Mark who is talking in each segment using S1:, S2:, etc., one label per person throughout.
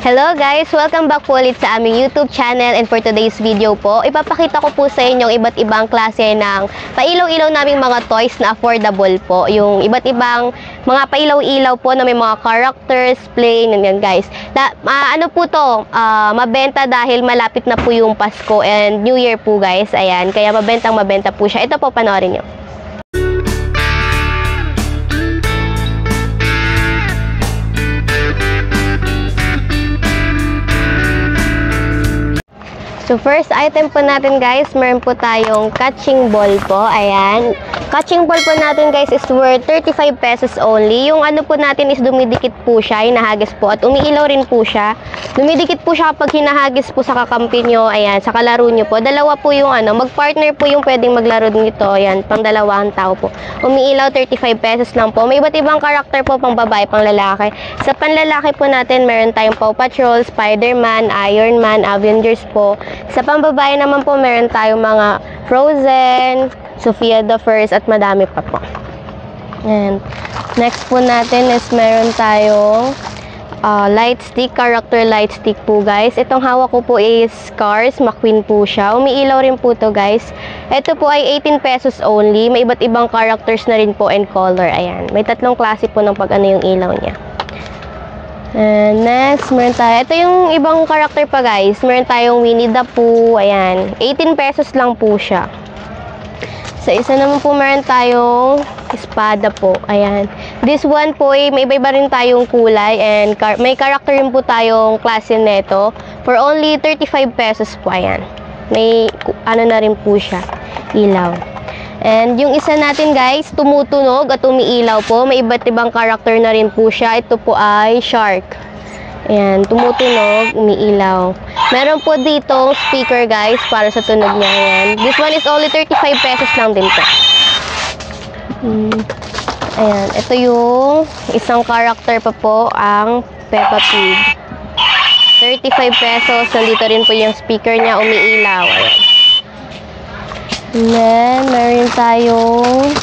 S1: Hello guys! Welcome back po ulit sa aming YouTube channel, and for today's video po, ipapakita ko po sa inyo iba't ibang klase ng pailaw-ilaw naming mga toys na affordable po. Yung iba't ibang mga pailaw-ilaw po na may mga characters, plain, yan guys. Ano po to? Mabenta dahil malapit na po yung Pasko and New Year po guys. Ayan, kaya mabenta po siya. Ito po, panoorin nyo. So first item po natin guys, meron po tayong catching ball po. Ayan. Catching ball po natin guys is worth 35 pesos only. Yung ano po natin is dumidikit po siya, hinahagis po at umiilaw rin po siya. Dumidikit po siya kapag hinahagis po sa kakampi nyo, ayan, sa kalaro nyo po. Dalawa po yung mag-partner po yung pwedeng maglaro nito. Ayan, pang dalawang tao po. Umiilaw 35 pesos lang po. May iba't ibang karakter po, pang babae, pang lalaki. Sa panlalaki po natin, meron tayong Paw Patrol, Spider-Man, Iron Man, Avengers po. Sa pambabae naman po, meron tayong mga Frozen, Sofia the First, at madami pa po. And next po natin is meron tayong light stick, character light stick po guys. Itong hawak ko po is Cars, McQueen po siya. Umiilaw rin po to guys. Ito po ay 18 pesos only. May iba't ibang characters na rin po and color. Ayan. May tatlong klase po ng pag-ano yung ilaw niya. And next, meron tayo. Ito yung ibang character pa guys. Meron tayong Winnie the Pooh. Ayan. 18 pesos lang po siya. Sa isa naman po meron tayong espada po. Ayan. This one po may iba-iba rin tayong kulay and may character rin po tayong klase neto. For only 35 pesos po. Ayan. May ano na rin po siya. Ilaw. And yung isa natin guys, tumutunog at umiilaw po. May iba't ibang character na rin po siya. Ito po ay shark. Ayan, tumutunog, umiilaw. Meron po ditong speaker guys para sa tunog niya. Ayan. This one is only 35 pesos lang din po. Ayan, ito yung isang character pa po, ang Peppa Pig. 35 pesos. Nandito rin po yung speaker niya, umiilaw. Ayan. And then, meron tayong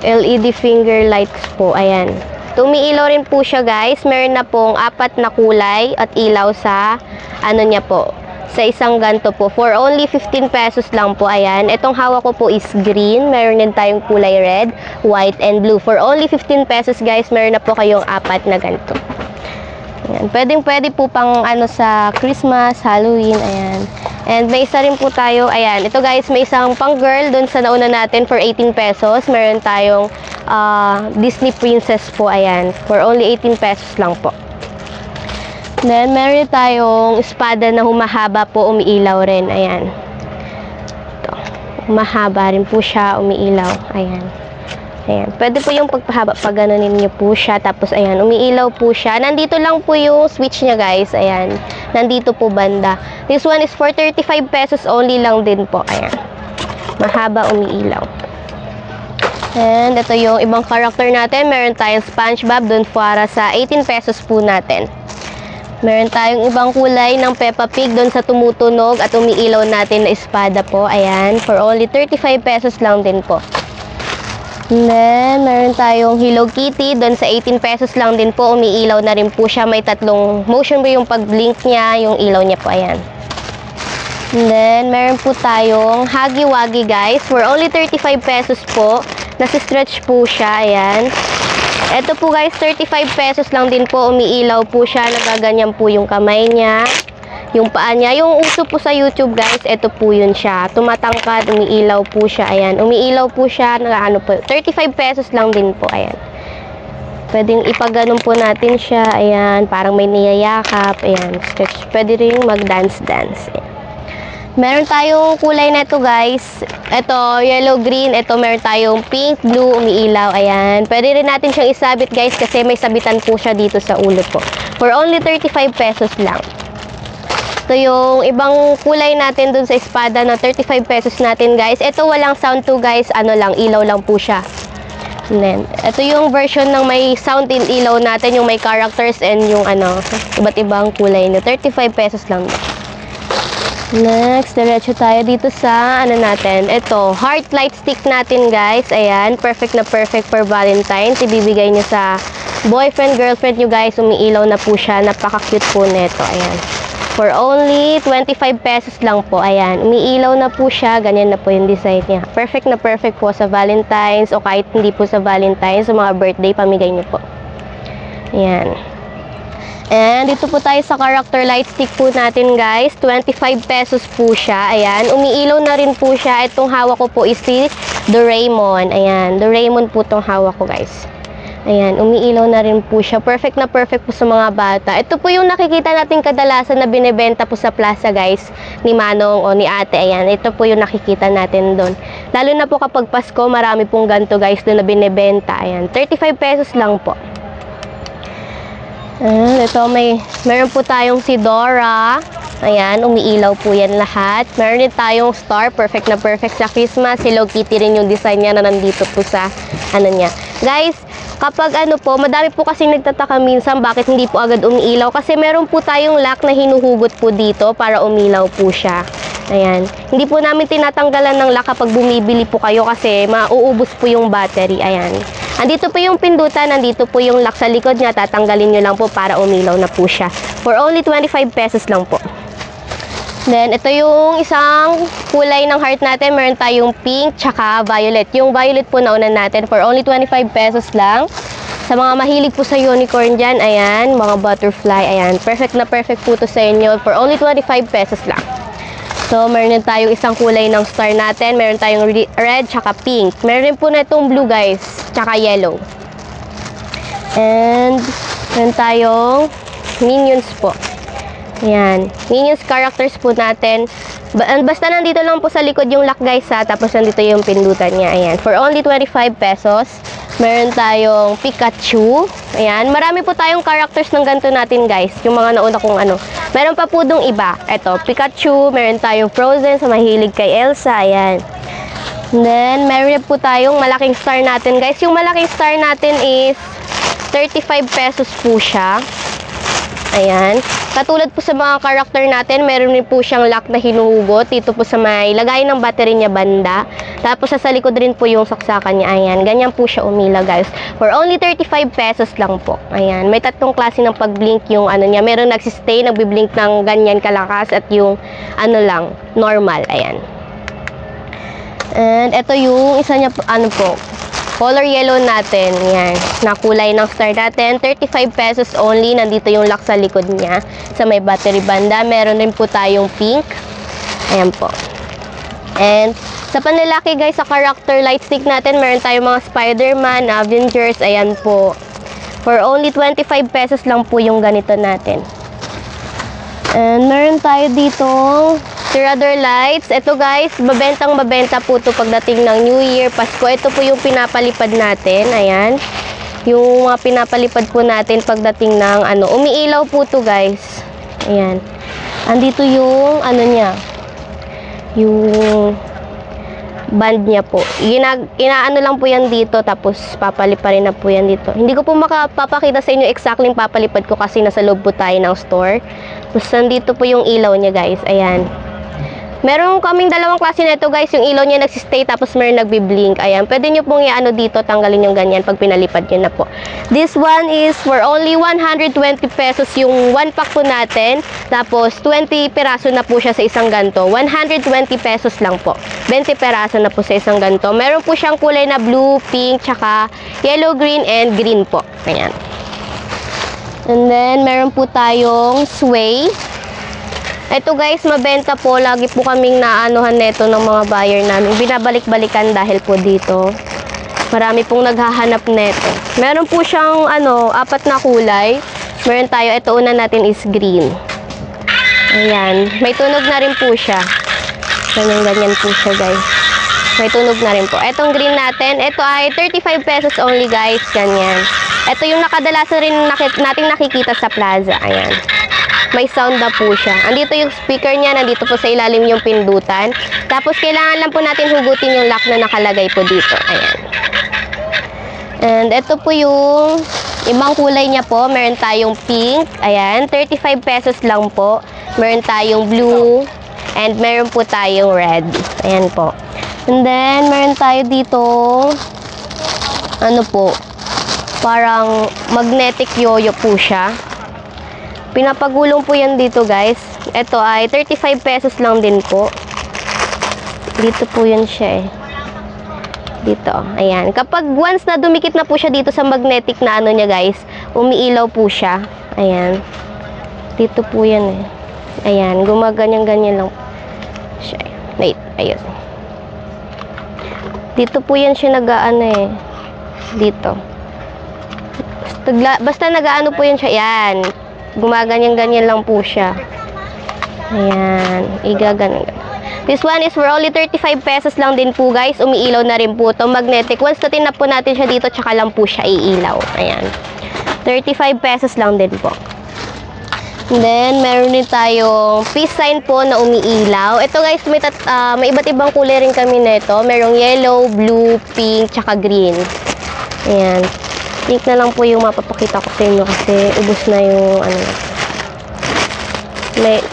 S1: LED finger lights po. Ayan. Tumiilaw rin po siya guys. Meron na pong 4 na kulay at ilaw sa ano niya po. Sa isang ganto po. For only 15 pesos lang po. Ayan. Itong hawak ko po is green. Meron din tayong kulay red, white, and blue. For only 15 pesos guys, meron na po kayong 4 na ganito. Ayan. Pwede po pang sa Christmas, Halloween, ayan. And may isa rin po tayo, ayan. Ito guys, may isang pang girl dun sa nauna natin for 18 pesos. Meron tayong Disney Princess po, ayan. For only 18 pesos lang po. Then, meron tayong espada na humahaba po, umiilaw rin, ayan. Ito. Humahaba rin po siya, umiilaw, ayan. Ayan. Pwede po yung pagpahaba, pag ganonin nyo po siya. Tapos, ayan, umiilaw po siya. Nandito lang po yung switch niya, guys. Ayan. Nandito po banda. This one is for 35 pesos only lang din po. Ayan. Mahaba, umiilaw. And, ito yung ibang character natin. Meron tayong SpongeBob dun para sa 18 pesos po natin. Meron tayong ibang kulay ng Peppa Pig dun sa tumutunog at umiilaw natin na espada po. Ayan. For only 35 pesos lang din po. And then, meron tayong Hello Kitty. Doon sa 18 pesos lang din po. Umiilaw na rin po siya. May tatlong motion po yung pag-blink niya. Yung ilaw niya po. Ayan. And then, meron po tayong Huggy Wuggy guys. For only 35 pesos po. Nasi-stretch po siya. Ayan. Ito po guys, 35 pesos lang din po. Umiilaw po siya. Nagaganyan po yung kamay niya. Yung paa niya. Yung uso po sa YouTube guys, ito po yun siya. Tumatangkad, umiilaw po siya. Ayan. Umiilaw po siya. Po, 35 pesos lang din po. Ayan. Pwedeng ipaganon po natin siya. Ayan. Parang may niyayakap. Ayan. Stretch. Pwede rin mag-dance-dance. Meron tayong kulay na ito guys. Ito, yellow, green. Ito, meron tayong pink, blue, umiilaw. Ayan. Pwede rin natin siyang isabit guys kasi may sabitan po siya dito sa ulo po. For only 35 pesos lang. Ito yung ibang kulay natin dun sa espada na 35 pesos natin guys. Ito walang sound to guys. Ano lang, ilaw lang po siya. And then, ito yung version ng may sound in ilaw natin. Yung may characters and yung iba't ibang kulay na 35 pesos lang. Next, diretso tayo dito sa, ano natin, ito, heart light stick natin guys. Ayan, perfect na perfect for Valentine's. Ibibigay nyo sa boyfriend, girlfriend nyo guys. Umiilaw na po siya. Napaka-cute po nito. Ayan. For only 25 pesos lang po. Ayan, umiilaw na po siya. Ganyan na po yung design niya. Perfect na perfect po sa Valentine's o kahit hindi po sa Valentine's, sa mga birthday, pamigay nyo po. Ayan. And dito po tayo sa character light stick po natin guys. 25 pesos po siya. Ayan. Umiilaw na rin po siya. Itong hawak ko po is si Doraemon. Ayan. Doraemon po itong hawak ko guys. Ayan. Umiilaw na rin po siya. Perfect na perfect po sa mga bata. Ito po yung nakikita natin kadalasan na binibenta po sa plaza guys. Ni Manong o ni Ate. Ayan. Ito po yung nakikita natin doon. Lalo na po kapag Pasko, marami pong ganito guys doon na binibenta. Ayan. 35 pesos lang po. Ito meron po tayong si Dora. Ayan, umiilaw po yan lahat. Meron din tayong star, perfect na perfect sa Christmas. Hello Kitty rin yung design niya na nandito po sa ano niya. Guys, kapag ano po, madami po kasi nagtataka minsan bakit hindi po agad umiilaw. Kasi meron po tayong lock na hinuhugot po dito para umilaw po siya. Ayan. Hindi po namin tinatanggalan ng lock kapag bumibili po kayo kasi mauubos po yung battery. Ayan. Andito po yung pindutan, nandito po yung lock sa likod niya. Tatanggalin nyo lang po para umilaw na po siya. For only 25 pesos lang po. Then, ito yung isang kulay ng heart natin. Meron tayong pink, tsaka violet. Yung violet po nauna natin for only 25 pesos lang. Sa mga mahilig po sa unicorn dyan, ayan, mga butterfly, ayan. Perfect na perfect po to sa inyo for only 25 pesos lang. So, meron din tayong isang kulay ng star natin. Meron tayong red, tsaka pink. Meron din po na itong blue, guys, tsaka yellow. And, meron tayong minions po. Ayan. Minions characters po natin. Basta nandito lang po sa likod yung lock, guys, ha. Tapos, nandito yung pindutan niya. Ayan. For only 25 pesos. Meron tayong Pikachu. Ayan. Marami po tayong characters ng ganito natin, guys. Yung mga nauna kong ano. Meron pa po dong iba. Ito, Pikachu. Meron tayong Frozen sa mahilig kay Elsa. Ayan. And then, meron po tayong malaking star natin, guys. Yung malaking star natin is 35 pesos po siya. Ayan. Katulad po sa mga character natin, meron rin po siyang lock na hinuhugot. Dito po sa may lagay ng battery niya banda. Tapos sa likod rin po yung saksakan niya. Ayan. Ganyan po siya umila, guys. For only 35 pesos lang po. Ayan. May tatlong klase ng pag-blink yung ano niya. Meron nagsistay, nagbi-blink ng ganyan kalakas at yung ano lang, normal. Ayan. And ito yung isa niya, ano po, color yellow natin. Yan. Na kulay ng star natin. 35 pesos only. Nandito yung lock sa likod niya. Sa may battery banda. Meron rin po tayong pink. Ayan po. And sa panlalaki, guys, sa character light stick natin, meron tayong mga Spider-Man, Avengers. Ayan po. For only 25 pesos lang po yung ganito natin. And meron tayo dito Tirador lights. Ito, guys, mabenta po ito pagdating ng New Year, Pasko. Ito po yung pinapalipad natin. Ayan. Yung mga pinapalipad po natin pagdating ng ano. Umiilaw po ito, guys. Ayan. Andito yung ano niya. Yung band niya po. Inaano lang po yan dito, tapos papaliparin na po yan dito. Hindi ko po makapapakita sa inyo exactly yung papalipad ko kasi nasa loob po tayo ng store. Tapos nandito po yung ilaw niya, guys. Ayan. Meron kaming dalawang klase na ito, guys. Yung ilaw niya nagsistay, tapos meron nagbi-blink. Ayan. Pwede nyo pong i-ano dito, tanggalin yung ganyan pag pinalipad nyo na po. This one is for only 120 pesos yung 1 pack po natin. Tapos 20 peraso na po siya sa isang ganto. 120 pesos lang po. 20 peraso na po sa isang ganto. Meron po siyang kulay na blue, pink, tsaka yellow, green, and green po. Ayan. And then, meron po tayong sway. Ito, guys, mabenta po. Lagi po kaming naanuhan neto ng mga buyer namin. Binabalik-balikan dahil po dito. Marami pong naghahanap neto. Meron po siyang 4 na kulay. Meron tayo, ito una natin is green. Ayan. May tunog na rin po siya. Ganyan po siya, guys. May tunog na rin po. Etong green natin, ito ay 35 pesos only, guys. Ganyan. Ito yung nakadalasan rin nating nakikita sa plaza. Ayan. May sound na po siya. Andito yung speaker niya, nandito po sa ilalim yung pindutan. Tapos kailangan lang po natin hugutin yung lock na nakalagay po dito. Ayan. And ito po yung ibang kulay niya po. Meron tayong pink. Ayan, 35 pesos lang po. Meron tayong blue. And meron po tayong red. Ayan po. And then, meron tayo dito, ano po, parang magnetic yoyo po siya. Pinapagulong po yan dito, guys. Ito ay 35 pesos lang din po. Dito po yan siya eh. Dito, ayan. Kapag once na dumikit na po siya dito sa magnetic na ano niya, guys, umiilaw po siya. Ayan. Dito po yan eh. Ayan, gumaganyan-ganyan lang siya. Wait, ayun. Dito po yan siya nag-aano eh. Dito. Basta nag-aano po yan siya. Yan. Gumaganyan-ganyan lang po siya. Ayan. Igaganon. This one is for only 35 pesos lang din po, guys. Umiilaw na rin po ito. Magnetic. Once na tinap po natin siya dito, tsaka lang po siya iilaw. Ayan. 35 pesos lang din po. And then, meron din tayong peace sign po na umiilaw. Ito guys, may iba't ibang kulay rin kami nito. Merong yellow, blue, pink, tsaka green. Ayan. Pink na lang po yung mapapakita ko sa inyo kasi ubos na yung ano.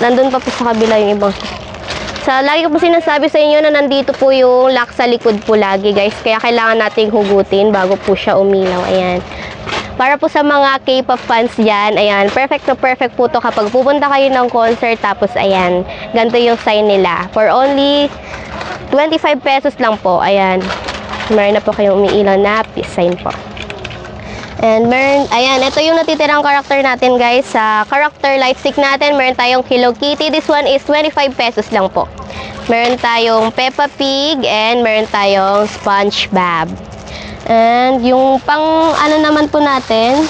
S1: Nandun pa po sa kabila yung ibang. Lagi ko po sinasabi sa inyo na nandito po yung lock sa likod po lagi guys. Kaya kailangan nating hugutin bago po siya umilaw. Ayan. Para po sa mga K-pop fans dyan, ayan, perfect to perfect po to kapag pupunta kayo ng concert, tapos ayan, ganito yung sign nila. For only 25 pesos lang po, ayan, meron na po kayong umiilaw na peace sign po. And meron, ayan, ito yung natitirang character natin guys, sa character light stick natin, meron tayong Hello Kitty, this one is 25 pesos lang po. Meron tayong Peppa Pig, and meron tayong SpongeBob. And yung pang ano naman po natin,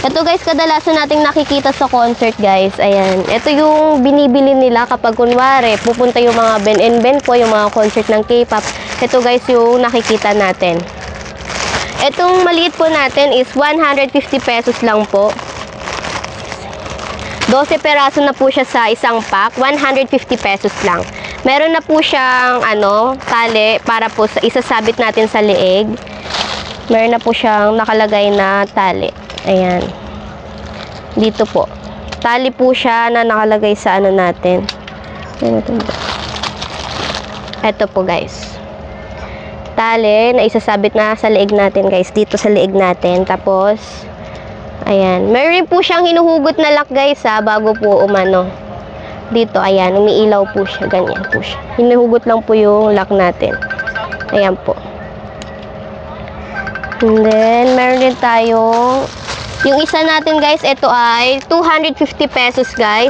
S1: ito guys, kadalasan nating nakikita sa concert guys. Ayan, ito yung binibili nila kapag kunwari pupunta yung mga Ben and Ben po, yung mga concert ng K-pop. Ito guys yung nakikita natin. Itong maliit po natin is 150 pesos lang po. 12 peraso na po siya sa isang pack, 150 pesos lang. Meron na po siyang ano, tali para po isasabit natin sa leeg. Meron na po siyang nakalagay na tali. Ayan. Dito po. Tali po siya na nakalagay sa ano natin. Ito po guys. Tali na isasabit na sa leeg natin guys. Dito sa leeg natin. Tapos, ayan. Meron po siyang hinuhugot na lock guys ha, bago po umano. Dito, ayan. Umiilaw po siya. Ganyan po siya. Hinuhugot lang po yung lock natin. Ayan po. And then, meron din tayong, yung isa natin guys, ito ay 250 pesos guys.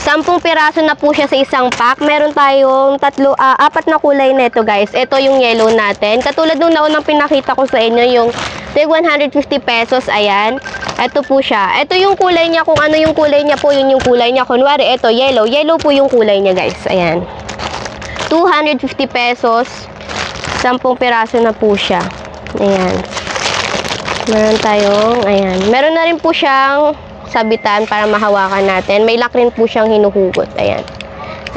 S1: 10 piraso na po siya sa isang pack. Meron tayong 4 na kulay nito guys. Ito yung yellow natin. Katulad nung naunang pinakita ko sa inyo, yung 150 pesos, ayan. Ito po siya. Ito yung kulay niya, kung ano yung kulay niya po, yun yung kulay niya. Kunwari, ito, yellow. Yellow po yung kulay niya guys. Ayan. 250 pesos. 10 piraso na po siya. Ayan. Meron tayong, ayan. Meron na rin po siyang sabitan para mahawakan natin. May lock rin po siyang hinuhugot. Ayan.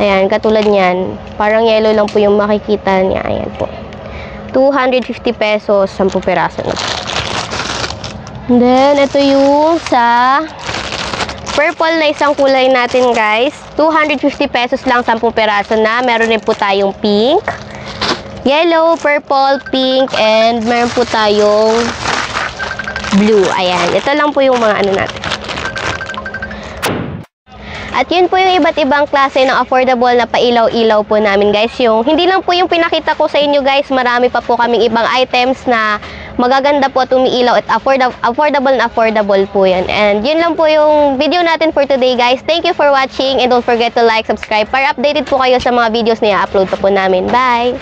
S1: Ayan, katulad niyan. Parang yellow lang po yung makikita niya. Ayan po. 250 pesos, 10 piraso na. And then, ito yung sa purple na isang kulay natin guys. 250 pesos lang, 10 piraso na. Meron rin po tayong pink, yellow, purple, pink, and meron po tayong blue. Ayan. Ito lang po yung mga ano natin. At yun po yung iba't ibang klase ng affordable na pailaw-ilaw po namin guys. Yung, hindi lang po yung pinakita ko sa inyo guys. Marami pa po kaming ibang items na magaganda po at umiilaw at affordable po yan. And yun lang po yung video natin for today guys. Thank you for watching and don't forget to like, subscribe para updated po kayo sa mga videos na i-upload pa po namin. Bye!